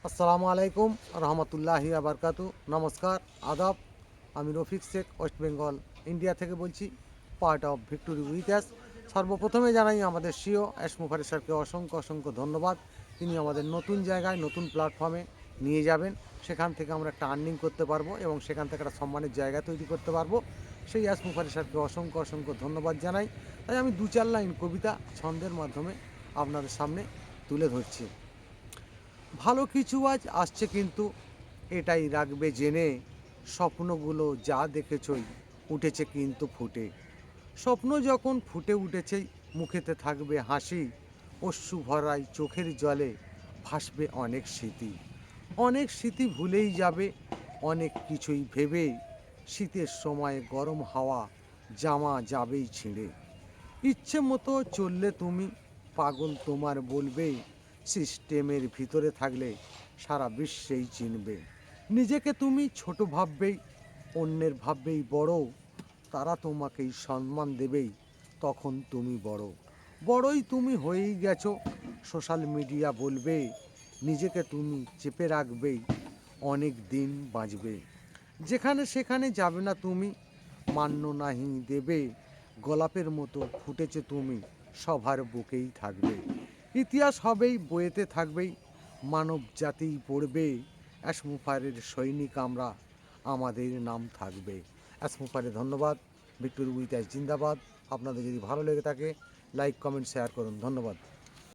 আসসালামু আলাইকুম রহমতুল্লাহি আবরকাতু। নমস্কার, আদাব। আমি রফিক শেখ, ওয়েস্ট বেঙ্গল ইন্ডিয়া থেকে বলছি, পার্ট অফ ভিক্টোরি উইথ। সর্বপ্রথমে জানাই আমাদের সিও মুফারিস স্যারকে অসংখ্য অসংখ্য ধন্যবাদ। তিনি আমাদের নতুন জায়গায় নতুন প্ল্যাটফর্মে নিয়ে যাবেন, সেখান থেকে আমরা একটা আর্নিং করতে পারবো এবং সেখান থেকে একটা সম্মানের জায়গা তৈরি করতে পারবো। সেই মুফারিস স্যারকে অসংখ্য অসংখ্য ধন্যবাদ জানাই। তাই আমি 2-4 লাইন কবিতা ছন্দের মাধ্যমে আপনাদের সামনে তুলে ধরছি। ভালো কিছু আজ আসছে, কিন্তু এটাই রাখবে জেনে, স্বপ্নগুলো যা দেখেছই উঠেছে কিন্তু ফুটে। স্বপ্ন যখন ফুটে উঠেছে, মুখেতে থাকবে হাসি, অশ্রু ভরায় চোখের জলে ভাসবে অনেক স্মৃতি। অনেক স্মৃতি ভুলেই যাবে অনেক কিছুই ভেবে, শীতের সময় গরম হাওয়া জামা যাবেই ছিঁড়ে। ইচ্ছে মতো চললে তুমি পাগল তোমার বলবে, সিস্টেমের ভিতরে থাকলে সারা বিশ্বেই চিনবে। নিজেকে তুমি ছোট ভাববেই, অন্যের ভাববেই বড়, তারা তোমাকেই সম্মান দেবেই, তখন তুমি বড়। বড়ই তুমি হয়েই গেছো, সোশ্যাল মিডিয়া বলবে, নিজেকে তুমি চেপে রাখবেই, অনেক দিন বাঁচবে। যেখানে সেখানে যাবে না তুমি, মান্য নাহি দেবে, গোলাপের মতো ফুটেছে তুমি, সবার বুকেই থাকবে। ইতিহাস হবেই, বইয়েতে থাকবেই, মানব জাতিই পড়বে, অ্যাসমুফারের সৈনিক আমরা, আমাদের নাম থাকবে। অ্যাসমুফারে ধন্যবাদ। ভিক্টোরি উইথ জিন্দাবাদ। আপনাদের যদি ভালো লেগে থাকে, লাইক কমেন্ট শেয়ার করুন। ধন্যবাদ।